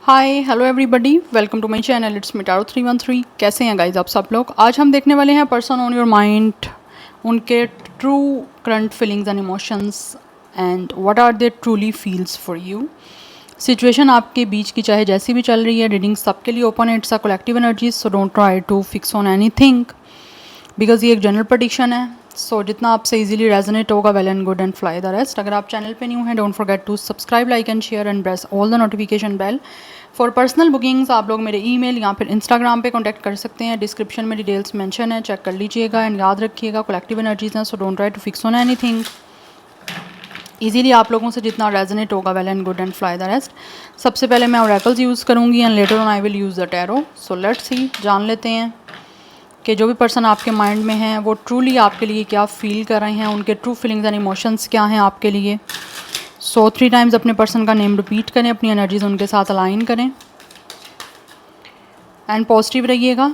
Hi hello everybody, welcome to my channel. It's मिटारो 313। कैसे हैं गाइज आप सब लोग? आज हम देखने वाले हैं पर्सन ऑन योर माइंड, उनके true current feelings and emotions and what are they truly feels for you. Situation आपके बीच की चाहे जैसी भी चल रही है, रीडिंग सबके लिए ओपन है। It's a collective energies, so don't try to fix on anything because ये एक जनरल प्रेडिक्शन है। सो जितना आपसे इजीली रेजोनेट होगा, well and good, and fly the rest. अगर आप चैनल पे न्यू हैं, don't forget to subscribe, like and share and press all the notification bell. For personal bookings आप लोग मेरे ईमेल या फिर इंस्टाग्राम पे कांटेक्ट कर सकते हैं। डिस्क्रिप्शन में डिटेल्स मेंशन है, चेक कर लीजिएगा। एंड याद रखिएगा, कलेक्टिव एनर्जीज हैं, so don't try to fix on anything. Easily आप लोगों से जितना रेजोनेट होगा, well and good, and fly the rest. सबसे पहले मैं ओरेकल्स यूज़ करूँगी and later on I will use the tarot. So let's see, जान लेते हैं कि जो भी पर्सन आपके माइंड में है वो ट्रूली आपके लिए क्या फील कर रहे हैं, उनके ट्रू फीलिंग्स एंड इमोशंस क्या हैं आपके लिए। सो 3 टाइम्स अपने पर्सन का नेम रिपीट करें, अपनी एनर्जीज उनके साथ अलाइन करें एंड पॉजिटिव रहिएगा।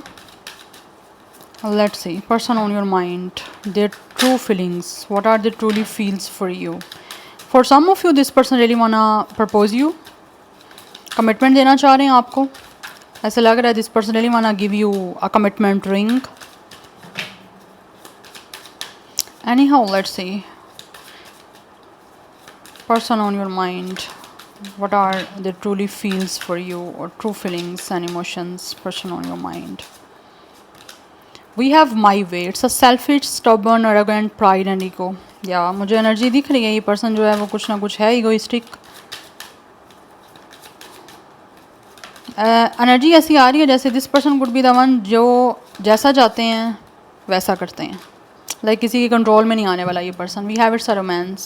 Let's see, person on your mind, their true feelings, what are they truly feels for you. For some of you this person really wanna propose you, commitment देना चाह रहे हैं आपको। ऐसा लग रहा है this person really wanna give you a commitment ring. Anyhow, let's see. Person on your mind. What are they truly feels for you, or true feelings and emotions? Person on your mind. We have my way. It's a selfish, stubborn, arrogant, pride and ego. या मुझे energy दिख रही है, ये person जो है वो कुछ ना कुछ है ईगोइस्टिक। एनर्जी ऐसी आ रही है जैसे this person could be the one जो जैसा चाहते हैं वैसा करते हैं। लाइक किसी के कंट्रोल में नहीं आने वाला ये person. We have it's a romance.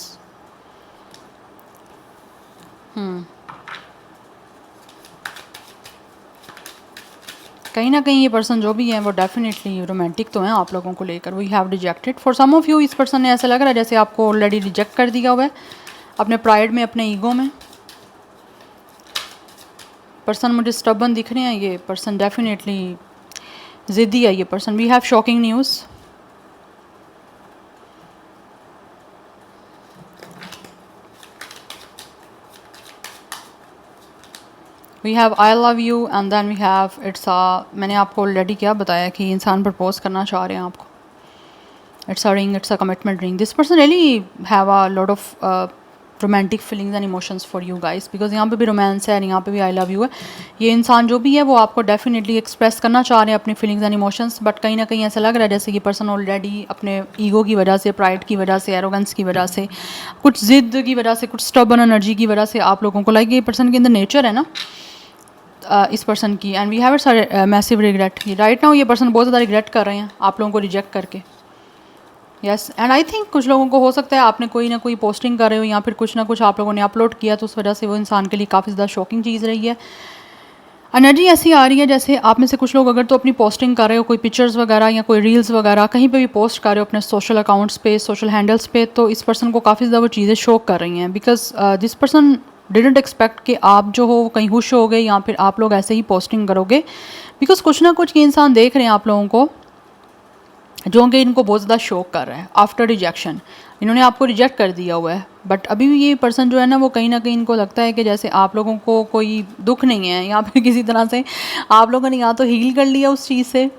कहीं ना कहीं ये पर्सन जो भी है वो डेफिनेटली रोमांटिक तो है आप लोगों को लेकर। We have rejected. For some of you इस पर्सन ने ऐसा लग रहा है जैसे आपको ऑलरेडी रिजेक्ट कर दिया हुआ है, अपने प्राइड में, अपने ईगो में। पर्सन मुझे स्टबर्न दिख रहे हैं। ये पर्सन डेफिनेटली ज़िद्दी है ये person. We have shocking news. We have I love you and then we have it's a, मैंने आपको ऑलरेडी क्या बताया कि इंसान प्रपोज करना चाह रहे हैं आपको। It's a ring, it's a commitment ring. This person really have a lot of romantic feelings and emotions for you guys, because यहाँ पे भी रोमांस है और यहाँ पे भी आई लव यू है। ये इंसान जो भी है वो आपको डेफिनेटली एक्सप्रेस करना चाह रहे हैं अपनी फीलिंग्स एंड इमोशंस, बट कहीं ना कहीं ऐसा लग रहा है जैसे ये पर्सन ऑलरेडी अपने ईगो की वजह से, प्राइड की वजह से, एरोगेंस की वजह से, कुछ जिद की वजह से, कुछ स्टबर्न एनर्जी की वजह से आप लोगों को लाइक ये पर्सन के अंदर नेचर है ना इस पर्सन की। And we have it's massive regret. Right now ये पर्सन बहुत ज़्यादा रिग्रेट कर रहे हैं आप लोगों को रिजेक्ट करके। यस, एंड आई थिंक कुछ लोगों को हो सकता है आपने कोई ना कोई पोस्टिंग कर रहे हो या फिर कुछ ना कुछ आप लोगों ने अपलोड किया, तो उस वजह से वो इंसान के लिए काफ़ी ज़्यादा शॉकिंग चीज़ रही है। एनर्जी ऐसी आ रही है जैसे आप में से कुछ लोग अगर तो अपनी पोस्टिंग कर रहे हो, कोई पिक्चर्स वगैरह या कोई रील्स वगैरह कहीं पे भी पोस्ट कर रहे हो अपने सोशल अकाउंट्स पे, सोशल हैंडल्स पे, तो इस पर्सन को काफ़ी ज़्यादा वो चीज़ें शॉक कर रही हैं। Because this person didn't expect कि आप जो हो कहीं खुश हो गए या फिर आप लोग ऐसे ही पोस्टिंग करोगे। बिकॉज कुछ ना कुछ ये इंसान देख रहे हैं आप लोगों को जो कि इनको बहुत ज़्यादा शौक कर रहा है। आफ्टर रिजेक्शन इन्होंने आपको रिजेक्ट कर दिया हुआ है, बट अभी भी ये पर्सन जो है ना वो कहीं ना कहीं इनको लगता है कि जैसे आप लोगों को कोई दुख नहीं है या फिर किसी तरह से आप लोगों ने या तो हील कर लिया उस चीज़ से।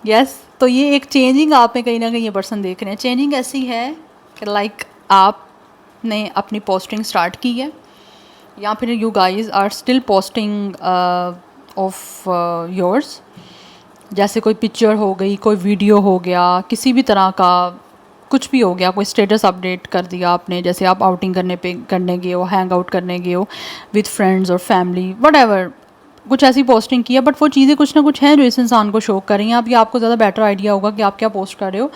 यस, तो ये एक चेंजिंग आप में कहीं ना कहीं ये पर्सन देख रहे हैं। चेंजिंग ऐसी है कि लाइक आपने अपनी पोस्टिंग स्टार्ट की है या फिर you guys are still posting of yours, जैसे कोई पिक्चर हो गई, कोई वीडियो हो गया, किसी भी तरह का कुछ भी हो गया, कोई स्टेटस अपडेट कर दिया आपने, जैसे आप आउटिंग करने गए हो, हैंग आउट करने गए हो विद फ्रेंड्स और फैमिली, वट कुछ ऐसी पोस्टिंग की है। बट वो चीज़ें कुछ ना कुछ हैं जो इस इंसान को शौक कर रही हैं। अब ये आपको ज़्यादा बेटर आइडिया होगा कि आप क्या पोस्ट कर रहे हो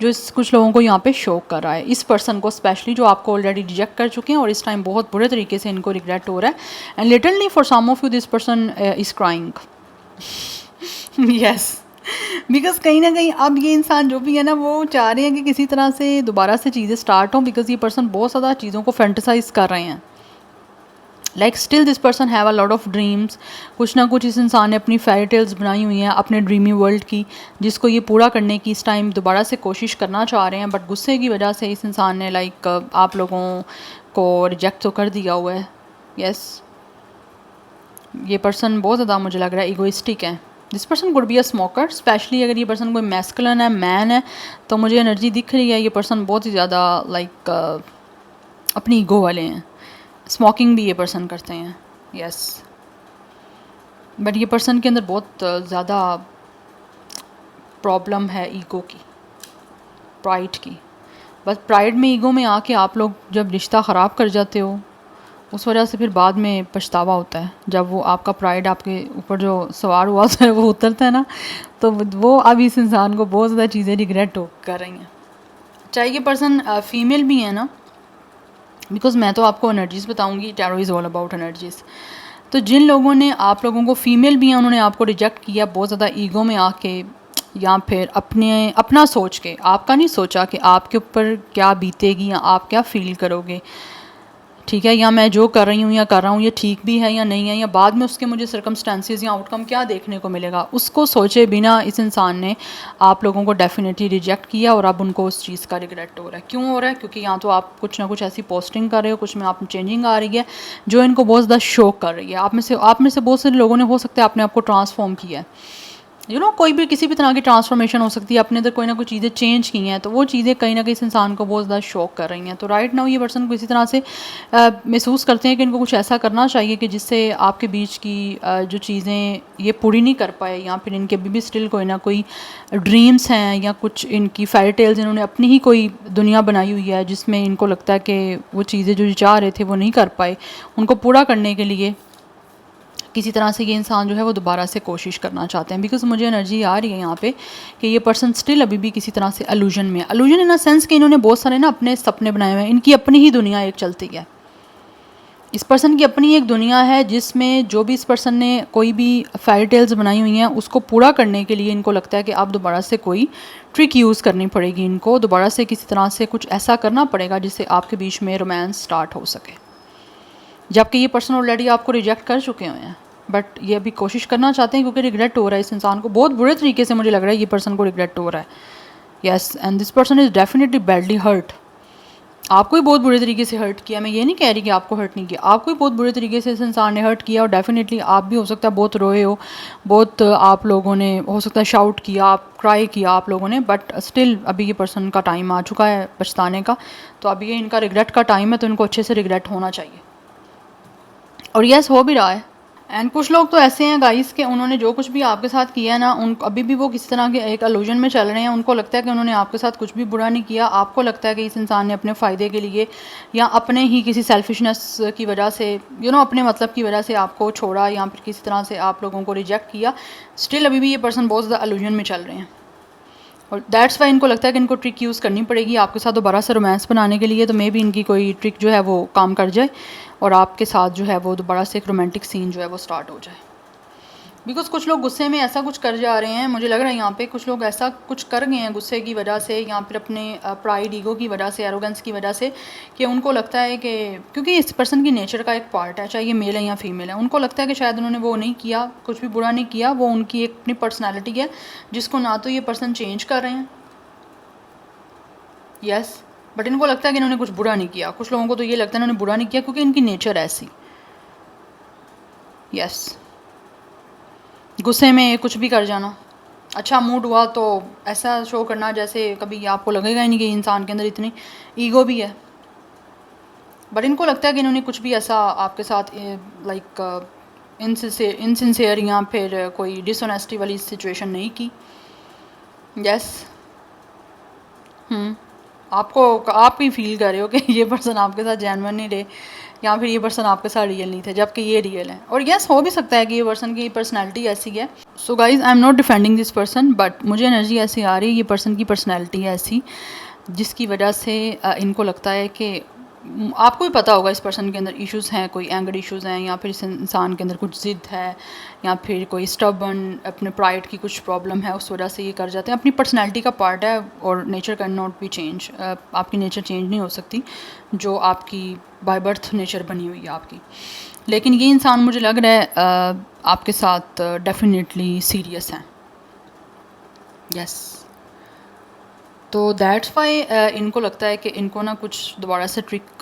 जो इस कुछ लोगों को यहाँ पे शौक कर रहा है। इस पर्सन को स्पेशली जो आपको ऑलरेडी रिजेक्ट कर चुके हैं और इस टाइम बहुत बुरे तरीके से इनको रिग्रेट हो रहा है। And literally for some of you this person is crying. Yes, because कहीं ना कहीं अब ये इंसान जो भी है ना वो चाह रहे हैं कि किसी तरह से दोबारा से चीज़ें स्टार्ट हों, बिकॉज ये पर्सन बहुत ज़्यादा चीज़ों को फैंटेसाइज कर रहे हैं। Like still this person have a lot of dreams. कुछ ना कुछ इस इंसान ने अपनी फेरी टेल्स बनाई हुई हैं अपने ड्रीमी वर्ल्ड की, जिसको ये पूरा करने की इस टाइम दोबारा से कोशिश करना चाह रहे हैं। बट गुस्से की वजह से इस इंसान ने लाइक आप लोगों को रिजेक्ट तो कर दिया हुआ है। यस, ये पर्सन बहुत ज़्यादा मुझे लग रहा है ईगोइस्टिक है। This person could be a smoker, specially अगर ये पर्सन कोई मैस्कुलिन है, मैन है, तो मुझे एनर्जी दिख रही है ये पर्सन बहुत ही ज़्यादा लाइक अपनी ईगो वाले हैं। स्मोकिंग भी ये पर्सन करते हैं, यस। बट ये पर्सन के अंदर बहुत ज़्यादा प्रॉब्लम है ईगो की, प्राइड की। बस प्राइड में, ईगो में आके आप लोग जब रिश्ता ख़राब कर जाते हो, उस वजह से फिर बाद में पछतावा होता है। जब वो आपका प्राइड आपके ऊपर जो सवार हुआ है वो उतरता है ना, तो वो अब इस इंसान को बहुत ज़्यादा चीज़ें रिग्रेट कर रही हैं। चाहे ये पर्सन फीमेल भी है ना, बिकॉज़ मैं तो आपको एनर्जीज़ बताऊंगी, tarot is all about energies. तो जिन लोगों ने, आप लोगों को फीमेल भी हैं, उन्होंने आपको रिजेक्ट किया बहुत ज़्यादा ईगो में आके, या फिर अपना सोच के, आपका नहीं सोचा कि आपके ऊपर क्या बीतेगी या आप क्या फ़ील करोगे, ठीक है, या मैं जो कर रही हूँ या कर रहा हूँ ये ठीक भी है या नहीं है, या बाद में उसके मुझे सर्कमस्टेंसेस या आउटकम क्या देखने को मिलेगा, उसको सोचे बिना इस इंसान ने आप लोगों को डेफिनेटली रिजेक्ट किया, और अब उनको उस चीज़ का रिग्रेट हो रहा है। क्यों हो रहा है? क्योंकि या तो आप कुछ ना कुछ ऐसी पोस्टिंग कर रहे हो, कुछ में आप चेंजिंग आ रही है जो इनको बहुत ज़्यादा शौक कर रही है। आप में से बहुत सारे लोगों ने हो सकता है अपने आप को ट्रांसफॉर्म किया है, कोई भी किसी भी तरह की ट्रांसफॉर्मेशन हो सकती है, अपने अंदर कोई ना कोई चीज़ें चेंज की हैं, तो वो चीज़ें कहीं ना कहीं इस इंसान को बहुत ज़्यादा शौक कर रही हैं। तो राइट नाउ ये पर्सन को इसी तरह से महसूस करते हैं कि इनको कुछ ऐसा करना चाहिए कि जिससे आपके बीच की जो चीज़ें ये पूरी नहीं कर पाए, या फिर इनके अभी भी स्टिल कोई ना कोई ड्रीम्स हैं, या कुछ इनकी फेरी टेल्स, इन्होंने अपनी ही कोई दुनिया बनाई हुई है जिसमें इनको लगता है कि वो चीज़ें जो चाह रहे थे वो नहीं कर पाए, उनको पूरा करने के लिए किसी तरह से ये इंसान जो है वो दोबारा से कोशिश करना चाहते हैं। बिकॉज मुझे एनर्जी आ रही है यहाँ पे कि ये पर्सन स्टिल अभी भी किसी तरह से एलूजन में है। एलूजन इन अ सेंस कि इन्होंने बहुत सारे ना अपने सपने बनाए हुए हैं, इनकी अपनी ही दुनिया एक चलती है। इस पर्सन की अपनी एक दुनिया है जिसमें जो भी इस पर्सन ने कोई भी फेरी टेल्स बनाई हुई हैं उसको पूरा करने के लिए इनको लगता है कि अब दोबारा से कोई ट्रिक यूज़ करनी पड़ेगी, इनको दोबारा से किसी तरह से कुछ ऐसा करना पड़ेगा जिससे आपके बीच में रोमांस स्टार्ट हो सके। जबकि ये पर्सन ऑलरेडी आपको रिजेक्ट कर चुके हुए हैं, बट ये अभी कोशिश करना चाहते हैं क्योंकि रिग्रेट हो रहा है इस इंसान को, बहुत बुरे तरीके से मुझे लग रहा है ये पर्सन को रिग्रेट हो रहा है। Yes, and this person is definitely badly hurt. आपको ही बहुत बुरे तरीके से हर्ट किया, मैं ये नहीं कह रही कि आपको हर्ट नहीं किया, आपको ही बहुत बुरे तरीके से इस इंसान ने हर्ट किया, और डेफिनेटली आप भी हो सकता है बहुत रोए हो, बहुत आप लोगों ने हो सकता है शाउट किया, आप क्राई किया आप लोगों ने, बट स्टिल अभी ये पर्सन का टाइम आ चुका है पछताने का। तो अभी ये इनका रिग्रेट का टाइम है, तो इनको अच्छे से रिग्रेट होना चाहिए, और यस हो भी रहा है। एंड कुछ लोग तो ऐसे हैं गाइस कि उन्होंने जो कुछ भी आपके साथ किया है ना, उन अभी भी वो किसी तरह के एक इल्यूजन में चल रहे हैं। उनको लगता है कि उन्होंने आपके साथ कुछ भी बुरा नहीं किया, आपको लगता है कि इस इंसान ने अपने फ़ायदे के लिए या अपने ही किसी सेल्फिशनेस की वजह से अपने मतलब की वजह से आपको छोड़ा, या फिर किसी तरह से आप लोगों को रिजेक्ट किया। स्टिल अभी भी ये पर्सन बहुत ज़्यादा इल्यूजन में चल रहे हैं, और दैट्स वाई इनको लगता है कि इनको ट्रिक यूज़ करनी पड़ेगी आपके साथ दोबारा से रोमांस बनाने के लिए। तो मे बी इनकी कोई ट्रिक जो है वो काम कर जाए, और आपके साथ जो है वो दोबारा से एक रोमांटिक सीन जो है वो स्टार्ट हो जाए। बिकॉज कुछ लोग गुस्से में ऐसा कुछ कर जा रहे हैं, मुझे लग रहा है यहाँ पे कुछ लोग ऐसा कुछ कर गए हैं गुस्से की वजह से, या फिर अपने प्राइड ईगो की वजह से, एरोगेंस की वजह से, कि उनको लगता है कि क्योंकि इस पर्सन की नेचर का एक पार्ट है, चाहे ये मेल है या फीमेल है, उनको लगता है कि शायद उन्होंने वो नहीं किया, कुछ भी बुरा नहीं किया, वो उनकी एक अपनी पर्सनैलिटी है जिसको ना तो ये पर्सन चेंज कर रहे हैं, यस, बट इनको लगता है कि इन्होंने कुछ बुरा नहीं किया। कुछ लोगों को तो ये लगता है इन्होंने बुरा नहीं किया क्योंकि इनकी नेचर ऐसी, यस, गुस्से में कुछ भी कर जाना, अच्छा मूड हुआ तो ऐसा शो करना जैसे कभी आपको लगेगा ही नहीं कि इंसान के अंदर इतनी ईगो भी है। बट इनको लगता है कि इन्होंने कुछ भी ऐसा आपके साथ लाइक इनसिंसियर या फिर कोई डिसऑनेस्टी वाली सिचुएशन नहीं की, यस। आपको आप ही फील कर रहे हो कि ये पर्सन आपके साथ जेन्युइन नहीं रहे, या फिर ये पर्सन आपके साथ रियल नहीं थे, जबकि ये रियल है। और यस हो भी सकता है कि ये पर्सन की पर्सनैलिटी ऐसी है। So guys I am not defending this person, but मुझे एनर्जी ऐसी आ रही है, ये पर्सन की पर्सनैलिटी है ऐसी जिसकी वजह से इनको लगता है कि आपको भी पता होगा इस पर्सन के अंदर इश्यूज़ हैं, कोई एंगर इश्यूज़ हैं, या फिर इस इंसान के अंदर कुछ ज़िद है, या फिर कोई स्टबर्न अपने प्राइड की कुछ प्रॉब्लम है, उस वजह से ये कर जाते हैं। अपनी पर्सनैलिटी का पार्ट है, और nature can not be change, आपकी नेचर चेंज नहीं हो सकती, जो आपकी बाय बर्थ नेचर बनी हुई है आपकी। लेकिन ये इंसान मुझे लग रहा है आपके साथ डेफिनेटली सीरियस हैं, यस। तो दैट्स वाई इनको लगता है कि इनको ना कुछ दोबारा से ट्रिक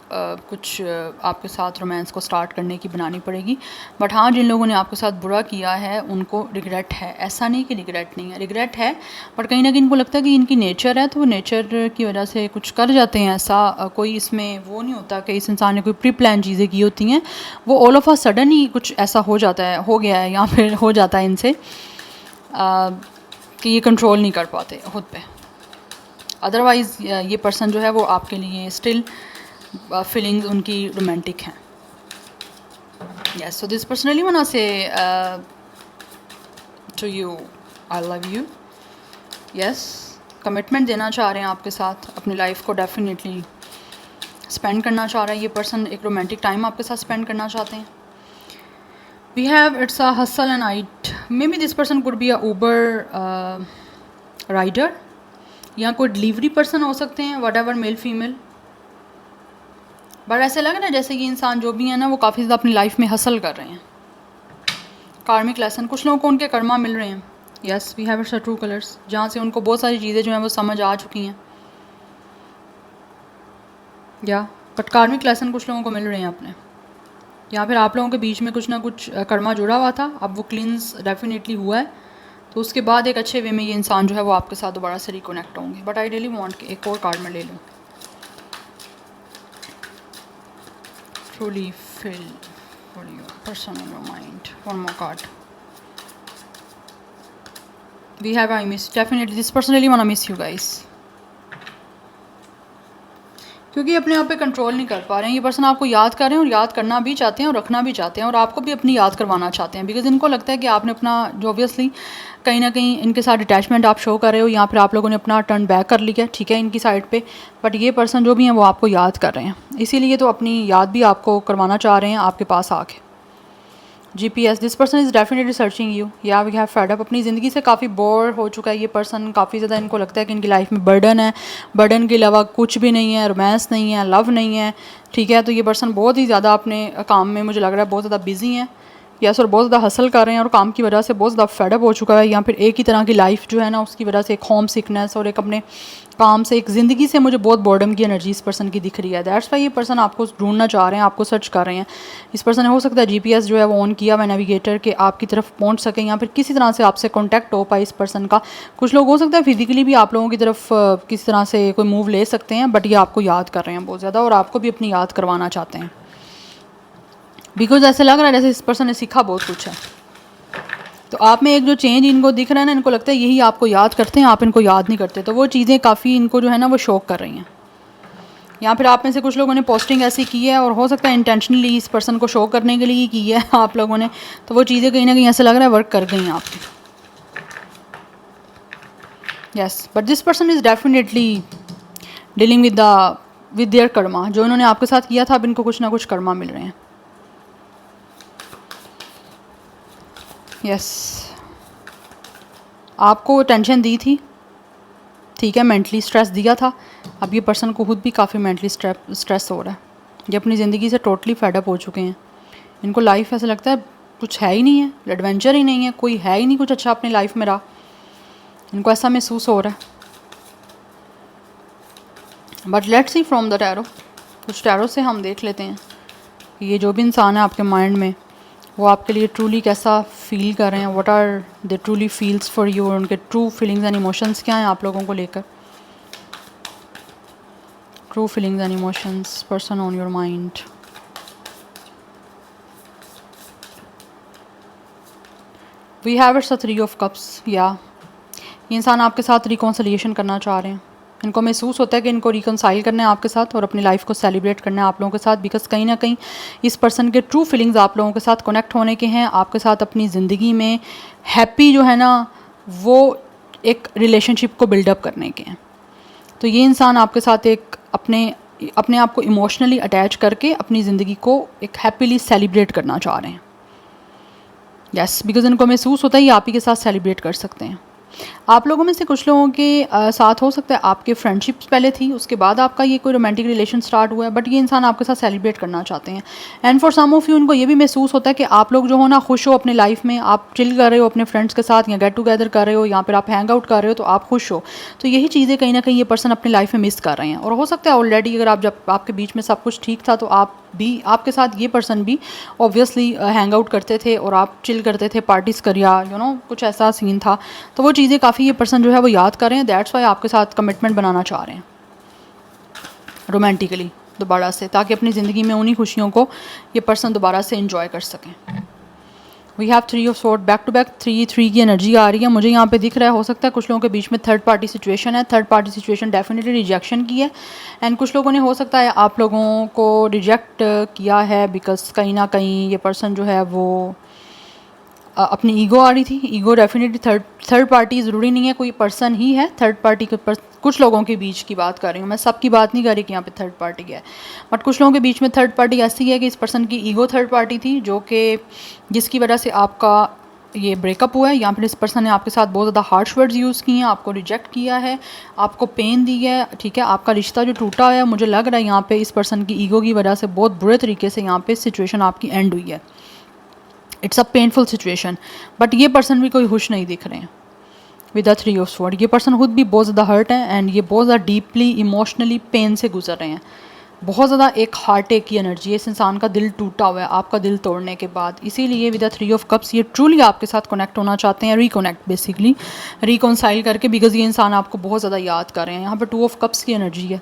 कुछ आपके साथ रोमांस को स्टार्ट करने की बनानी पड़ेगी। बट हाँ, जिन लोगों ने आपके साथ बुरा किया है उनको रिग्रेट है, ऐसा नहीं कि रिग्रेट नहीं है, रिग्रेट है, बट कहीं ना कहीं इनको लगता है कि इनकी नेचर है, तो वो नेचर की वजह से कुछ कर जाते हैं ऐसा। कोई इसमें वो नहीं होता कि इस इंसान ने कोई प्री प्लान चीज़ें की होती हैं, वो ऑल ऑफ अ सडन ही कुछ ऐसा हो जाता है, हो गया है या फिर हो जाता है इनसे कि ये कंट्रोल नहीं कर पाते खुद पे। अदरवाइज़ ये पर्सन जो है वो आपके लिए स्टिल फीलिंग्स उनकी रोमांटिक हैं। Yes, so this personally want to say to you I love you. Yes, commitment देना चाह रहे हैं आपके साथ, अपनी लाइफ को डेफिनेटली स्पेंड करना चाह रहा है ये पर्सन, एक रोमांटिक टाइम आपके साथ स्पेंड करना चाहते हैं। We have it's a hustle and night, maybe this person could be a Uber rider या कोई डिलीवरी पर्सन हो सकते हैं, whatever, male female. But ऐसे लग रहा है जैसे कि इंसान जो भी है ना वो काफ़ी ज़्यादा अपनी लाइफ में हसल कर रहे हैं। कार्मिक लेसन, कुछ लोगों को उनके कर्मा मिल रहे हैं। Yes, we have it's a true colours, जहाँ से उनको बहुत सारी चीज़ें जो हैं वो समझ आ चुकी हैं। या बट कार्मिक लेसन कुछ लोगों को मिल रहे हैं अपने, या फिर आप लोगों के बीच में कुछ ना कुछ कर्मा जुड़ा हुआ था, अब वो क्लींस डेफिनेटली हुआ है, तो उसके बाद एक अच्छे वे में ये इंसान जो है वो आपके साथ दोबारा से रिकनेक्ट होंगे। बट आई रियली वांट कि एक और कार्ड में ले लूँ। Truly feel for your person in your mind. One more card. We have I miss. Definitely this person really wanna miss you guys. क्योंकि अपने आप पे कंट्रोल नहीं कर पा रहे हैं ये पर्सन, आपको याद कर रहे हैं और याद करना भी चाहते हैं और रखना भी चाहते हैं और आपको भी अपनी याद करवाना चाहते हैं, बिकॉज इनको लगता है कि आपने अपना जो ऑब्वियसली कहीं ना कहीं इनके साथ अटैचमेंट आप शो कर रहे हो, या फिर आप लोगों ने अपना टर्न बैक कर लिया, ठीक है, इनकी साइड पे, बट ये पर्सन जो भी हैं वो आपको याद कर रहे हैं, इसीलिए तो अपनी याद भी आपको करवाना चाह रहे हैं आपके पास आके। GPS, this person is definitely searching you, या वी हैव फेड अप, अपनी ज़िंदगी से काफ़ी बोर हो चुका है ये पर्सन, काफ़ी ज़्यादा इनको लगता है कि इनकी लाइफ में बर्डन है, बर्डन के अलावा कुछ भी नहीं है, रोमांस नहीं है, लव नहीं है, ठीक है। तो ये पर्सन बहुत ही ज़्यादा अपने काम में मुझे लग रहा है बहुत ज़्यादा बिजी हैं, यस, और बहुत ज़्यादा हसल कर रहे हैं और काम की वजह से बहुत ज़्यादा फेडअप हो चुका है, या फिर एक ही तरह की लाइफ जो है ना उसकी वजह से एक होम सिकनेस और एक अपने काम से, एक ज़िंदगी से मुझे बहुत बॉर्डम की एनर्जी इस पर्सन की दिख रही है। दैट्स वाई ये पर्सन आपको ढूंढना चाह रहे हैं, आपको सर्च कर रहे हैं। इस पर्सन ने हो सकता है GPS जो है वो ऑन किया हुआ नेविगेटर के आपकी तरफ पहुंच सकें, या फिर किसी तरह से आपसे कॉन्टैक्ट हो पाए इस पर्सन का। कुछ लोग हो सकता है फिजिकली भी आप लोगों की तरफ किसी तरह से कोई मूव ले सकते हैं, बट ये आपको याद कर रहे हैं बहुत ज़्यादा और आपको भी अपनी याद करवाना चाहते हैं, बिकॉज ऐसे लग रहा है जैसे इस पर्सन ने सीखा बहुत कुछ है। तो आप में एक जो चेंज इनको दिख रहा है ना, इनको लगता है यही आपको याद करते हैं, आप इनको याद नहीं करते, तो वो चीज़ें काफ़ी इनको जो है ना वो शौक कर रही हैं। या फिर आप में से कुछ लोगों ने पोस्टिंग ऐसी की है और हो सकता है इंटेंशनली इस पर्सन को शो करने के लिए ही की है आप लोगों ने, तो वो चीज़ें कहीं ना कहीं ऐसा लग रहा है वर्क कर गई हैं आपकी। Yes, but this person is definitely dealing with their Karma, जो इन्होंने आपके साथ किया था अब इनको कुछ ना कुछ कर्मा मिल रहे हैं। यस, आपको टेंशन दी थी, ठीक है, मेंटली स्ट्रेस दिया था, अब ये पर्सन को खुद भी काफ़ी मेंटली स्ट्रेस हो रहा है, ये अपनी ज़िंदगी से टोटली फेडअप हो चुके हैं। इनको लाइफ ऐसा लगता है कुछ है ही नहीं है, एडवेंचर ही नहीं है, कोई है ही नहीं कुछ अच्छा अपनी लाइफ में रहा, इनको ऐसा महसूस हो रहा है। But let's see from the tarot, कुछ टैरो से हम देख लेते हैं कि ये जो भी इंसान है आपके माइंड में वो आपके लिए ट्रूली कैसा फील कर रहे हैं, what are they truly feels for you, और उनके ट्रू फीलिंग्स एंड इमोशंस क्या हैं आप लोगों को लेकर। True feelings and emotions, person on your mind. We have it's a 3 of cups, या ये इंसान आपके साथ रिकॉन्सिलिएशन करना चाह रहे हैं, इनको महसूस होता है कि इनको रिकनसाइल करना है आपके साथ और अपनी लाइफ को सेलिब्रेट करना है आप लोगों के साथ, बिकॉज कहीं ना कहीं इस पर्सन के ट्रू फीलिंग्स आप लोगों के साथ कनेक्ट होने के हैं, आपके साथ अपनी ज़िंदगी में हैप्पी जो है ना वो एक रिलेशनशिप को बिल्डअप करने के हैं। तो ये इंसान आपके साथ एक अपने आप को इमोशनली अटैच करके अपनी ज़िंदगी को एक हैप्पीली सेलिब्रेट करना चाह रहे हैं। यस, बिकॉज इनको महसूस होता है ये आप ही के साथ सेलिब्रेट कर सकते हैं। आप लोगों में से कुछ लोगों के साथ हो सकता है आपके फ्रेंडशिप्स पहले थी, उसके बाद आपका ये कोई रोमांटिक रिलेशन स्टार्ट हुआ है, बट ये इंसान आपके साथ सेलिब्रेट करना चाहते हैं। And for some of you उनको ये भी महसूस होता है कि आप लोग जो हो ना खुश हो अपने लाइफ में, आप चिल कर रहे हो अपने फ्रेंड्स के साथ, या गेट टुगेदर कर रहे हो, या फिर आप हैंग आउट कर रहे हो, तो आप खुश हो। तो यही चीज़ें कहीं ना कहीं ये पर्सन अपनी लाइफ में मिस कर रहे हैं। और हो सकता है ऑलरेडी अगर आप जब आपके बीच में सब कुछ ठीक था तो आप भी, आपके साथ ये पर्सन भी ऑब्वियसली हैंग आउट करते थे और आप चिल करते थे, पार्टीज करिया, कुछ ऐसा सीन था। तो वो चीज़ें काफ़ी ये पर्सन जो है वो याद कर रहे हैं। दैट्स वाई आपके साथ कमिटमेंट बनाना चाह रहे हैं रोमांटिकली दोबारा से, ताकि अपनी ज़िंदगी में उन्हीं खुशियों को ये पर्सन दोबारा से इंजॉय कर सकें। We have 3 of sword, back to back 3 की एनर्जी आ रही है मुझे यहाँ पे दिख रहा है। हो सकता है कुछ लोगों के बीच में थर्ड पार्टी सिचुएशन है। Third party situation definitely rejection की है। एंड कुछ लोगों ने हो सकता है आप लोगों को रिजेक्ट किया है बिकॉज कहीं ना कहीं ये पर्सन जो है वो अपनी ईगो आ रही थी। ईगो डेफिनेटली थर्ड पार्टी ज़रूरी नहीं है कोई पर्सन ही है। थर्ड पार्टी के कुछ लोगों के बीच की बात कर रही हूँ मैं, सबकी बात नहीं कर रही कि यहाँ पे थर्ड पार्टी है, बट कुछ लोगों के बीच में थर्ड पार्टी ऐसी है कि इस पर्सन की ईगो थर्ड पार्टी थी, जो कि जिसकी वजह से आपका ये ब्रेकअप हुआ है। यहाँ पर इस पर्सन ने आपके साथ बहुत ज़्यादा हार्श वर्ड्स यूज़ किए हैं, आपको रिजेक्ट किया है, आपको पेन दी है, ठीक है। आपका रिश्ता जो टूटा है, मुझे लग रहा है यहाँ पे इस पर्सन की ईगो की वजह से बहुत बुरे तरीके से यहाँ पे सिचुएशन आपकी एंड हुई है। It's a painful situation, but ये पर्सन भी कोई खुश नहीं दिख रहे हैं विद द 3 ऑफ स्वॉर्ड। ये पर्सन खुद भी बहुत ज़्यादा हर्ट है एंड ये बहुत ज़्यादा डीपली इमोशनली पेन से गुजर रहे हैं। बहुत ज़्यादा एक हार्ट एक की एनर्जी है, इस इंसान का दिल टूटा हुआ है आपका दिल तोड़ने के बाद। इसीलिए विद द 3 ऑफ कप्स ये ट्रूली आपके साथ कनेक्ट होना चाहते हैं, रिकनेक्ट बेसिकली, रिकॉन्साइल करके, बिकॉज ये इंसान आपको बहुत ज़्यादा याद कर रहे हैं। यहाँ पर 2 ऑफ कप्स की एनर्जी है।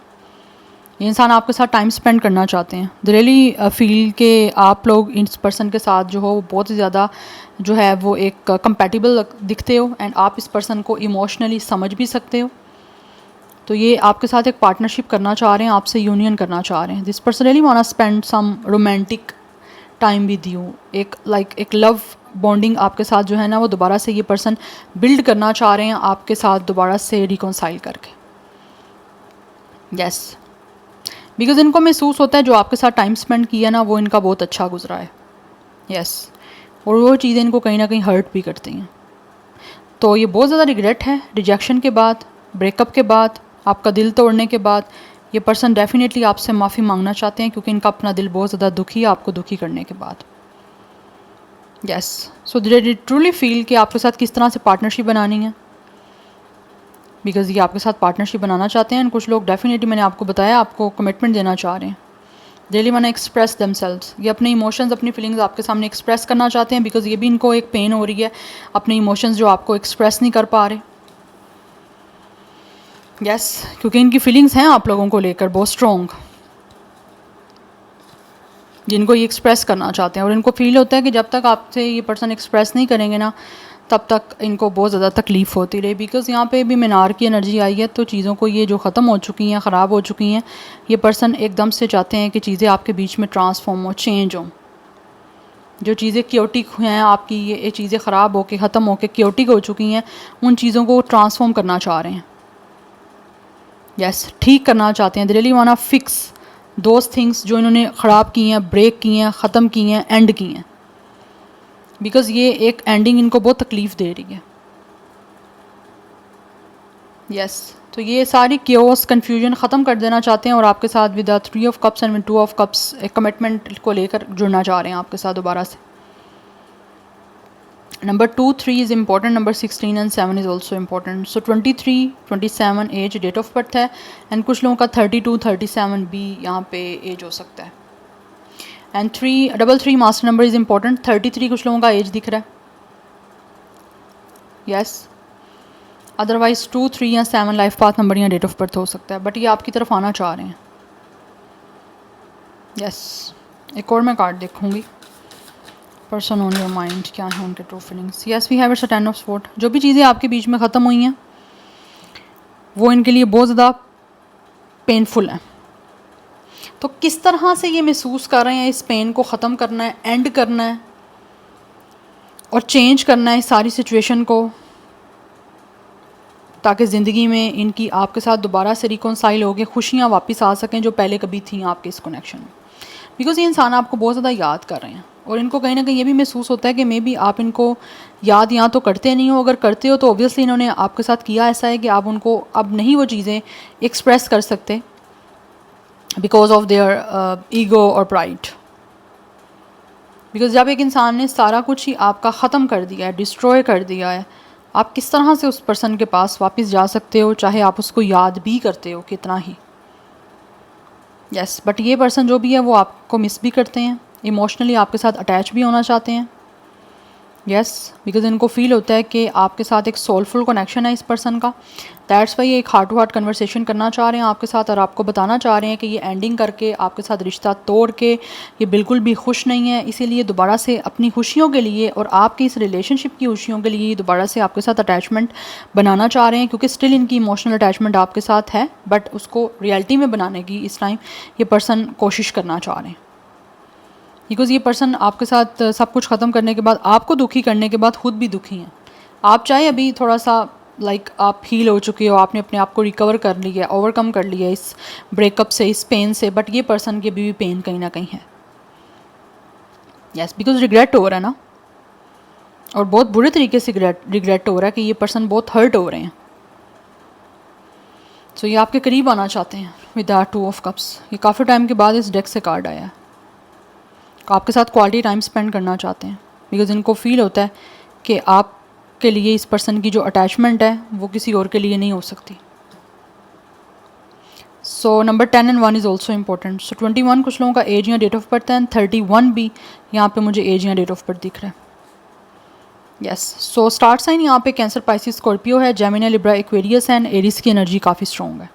ये इंसान आपके साथ टाइम स्पेंड करना चाहते हैं। दे रियली फील के आप लोग इस पर्सन के साथ जो हो बहुत ही ज़्यादा जो है वो एक कंपैटिबल दिखते हो एंड आप इस पर्सन को इमोशनली समझ भी सकते हो। तो ये आपके साथ एक पार्टनरशिप करना चाह रहे हैं, आपसे यूनियन करना चाह रहे हैं। This person really want to spend some romantic time with you. एक लव बॉन्डिंग आपके साथ जो है ना वो दोबारा से ये पर्सन बिल्ड करना चाह रहे हैं आपके साथ दोबारा से रिकॉन्साइल करके। यस, बिकॉज इनको महसूस होता है जो आपके साथ टाइम स्पेंड किया ना वो इनका बहुत अच्छा गुजरा है। यस, और वो चीज़ें इनको कहीं ना कहीं हर्ट भी करती हैं। तो ये बहुत ज़्यादा रिग्रेट है रिजेक्शन के बाद, ब्रेकअप के बाद, आपका दिल तोड़ने के बाद। ये पर्सन डेफिनेटली आपसे माफ़ी मांगना चाहते हैं क्योंकि इनका अपना दिल बहुत ज़्यादा दुखी है आपको दुखी करने के बाद। यस, सो दे ट्रूली फील कि आपके साथ किस तरह से पार्टनरशिप बनानी है, बिकॉज ये आपके साथ पार्टनरशिप बनाना चाहते हैं। कुछ लोग डेफिनेटली मैंने आपको बताया आपको कमिटमेंट देना चाह रहे हैं। डेली मैंने एक्सप्रेस दमसेल्व्स, ये अपने इमोशंस अपनी फीलिंग्स आपके सामने एक्सप्रेस करना चाहते हैं, बिकॉज ये भी इनको एक पेन हो रही है अपने इमोशंस जो आपको एक्सप्रेस नहीं कर पा रहे। यस, क्योंकि इनकी फीलिंग्स हैं आप लोगों को लेकर बहुत स्ट्रॉन्ग, जिनको ये एक्सप्रेस करना चाहते हैं। और इनको फील होता है कि जब तक आपसे ये पर्सन एक्सप्रेस नहीं करेंगे ना तब तक इनको बहुत ज़्यादा तकलीफ़ होती रही। बिकॉज़ यहाँ पे भी मीनार की एनर्जी आई है, तो चीज़ों को ये जो ख़त्म हो चुकी हैं, ख़राब हो चुकी हैं, ये पर्सन एकदम से चाहते हैं कि चीज़ें आपके बीच में ट्रांसफॉर्म हो, चेंज हो। जो चीज़ें क्योटिक हैं आपकी, ये चीज़ें ख़राब होके ख़त्म होके क्योटिक हो चुकी हैं, उन चीज़ों को ट्रांसफॉर्म करना चाह रहे हैं। यस, ठीक करना चाहते हैं। They really want to fix those things जो इन्होंने ख़राब की हैं, ब्रेक की हैं, ख़त्म की हैं, एंड की हैं, बिकॉज़ ये एक एंडिंग इनको बहुत तकलीफ़ दे रही है। यस, तो ये सारी क्योस कन्फ्यूजन ख़त्म कर देना चाहते हैं और आपके साथ with 3 of cups and 2 of cups एक कमिटमेंट को लेकर जुड़ना चाह रहे हैं आपके साथ दोबारा से। Number 2, 3 is important, number 16 and 7 is also important. So 23, 27 as date of birth है एंड कुछ लोगों का 32, 37 भी यहाँ पे एज हो सकता है। And 3 master number is important. 33 कुछ लोगों का एज दिख रहा है। यस, अदरवाइज 2, 3 या 7 लाइफ पाथ नंबर या डेट ऑफ बर्थ हो सकता है, बट ये आपकी तरफ आना चाह रहे हैं। यस, एक और मैं कार्ड देखूंगी। पर्सन ऑन योर माइंड, क्या है उनके true feelings. Yes, we have it's 10 of sword. जो भी चीज़ें आपके बीच में ख़त्म हुई हैं वो इनके लिए बहुत ज़्यादा पेनफुल हैं। तो किस तरह से ये महसूस कर रहे हैं इस पेन को ख़त्म करना है, एंड करना है और चेंज करना है इस सारी सिचुएशन को, ताकि ज़िंदगी में इनकी आपके साथ दोबारा से रिकॉन्साइल होकर खुशियाँ वापस आ सकें जो पहले कभी थी आपके इस कनेक्शन में। बिकॉज़ ये इंसान आपको बहुत ज़्यादा याद कर रहे हैं। और इनको कहीं ना कहीं ये भी महसूस होता है कि मे बी आप इनको याद या तो करते नहीं हो, अगर करते हो तो ऑब्वियसली इन्होंने आपके साथ किया ऐसा है कि आप उनको अब नहीं वो चीज़ें एक्सप्रेस कर सकते बिकॉज ऑफ देयर ईगो और प्राइड। बिकॉज जब एक इंसान ने सारा कुछ ही आपका ख़त्म कर दिया है, डिस्ट्रॉय कर दिया है, आप किस तरह से उस पर्सन के पास वापस जा सकते हो, चाहे आप उसको याद भी करते हो कितना ही। यस, बट ये पर्सन जो भी है वो आपको मिस भी करते हैं, इमोशनली आपके साथ अटैच भी होना चाहते हैं। यस, बिकॉज इनको फील होता है कि आपके साथ एक सोलफुल कनेक्शन है इस पर्सन का। दैट्स वाई ये एक हार्ट टू हार्ट कन्वर्सेशन करना चाह रहे हैं आपके साथ और आपको बताना चाह रहे हैं कि ये एंडिंग करके आपके साथ रिश्ता तोड़ के ये बिल्कुल भी खुश नहीं है, इसीलिए दोबारा से अपनी खुशियों के लिए और आपकी इस रिलेशनशिप की खुशियों के लिए दोबारा से आपके साथ अटैचमेंट बनाना चाह रहे हैं, क्योंकि स्टिल इनकी इमोशनल अटैचमेंट आपके साथ है, बट उसको रियलिटी में बनाने की इस टाइम ये पर्सन कोशिश करना चाह रहे हैं। बिकॉज़ ये पर्सन आपके साथ सब कुछ ख़त्म करने के बाद, आपको दुखी करने के बाद खुद भी दुखी हैं। आप चाहे अभी थोड़ा सा आप हील हो चुके हो, आपने अपने आप को रिकवर कर लिया, ओवरकम कर लिया इस ब्रेकअप से, इस पेन से, बट ये पर्सन की अभी भी पेन कहीं ना कहीं है। यस, बिकॉज रिग्रेट हो रहा है ना, और बहुत बुरे तरीके से रिग्रेट हो रहा है कि ये पर्सन बहुत हर्ट हो रहे हैं। सो ये आपके करीब आना चाहते हैं विद द 2 ऑफ कप्स। ये काफ़ी टाइम के बाद इस डेक से कार्ड आया है। आपके साथ क्वालिटी टाइम स्पेंड करना चाहते हैं, बिकॉज इनको फील होता है कि आपके लिए इस पर्सन की जो अटैचमेंट है वो किसी और के लिए नहीं हो सकती। So number 10 and 1 is also important. So 21 कुछ लोगों का एज या डेट ऑफ बर्थ है, 31 भी यहाँ पे मुझे एज या डेट ऑफ बर्थ दिख रहा है। यस, सो स्टार्ट साइन यहाँ पे कैंसर, पाइसिस, स्कॉर्पियो है, Gemini, Libra, Aquarius and Aries की एनर्जी काफ़ी स्ट्रॉन्ग है।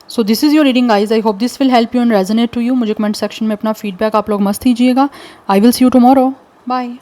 So this is your reading guys, I hope this will help you and resonate to you. मुझे कमेंट सेक्शन में अपना feedback आप लोग मस्त दीजिएगा। I will see you tomorrow, bye.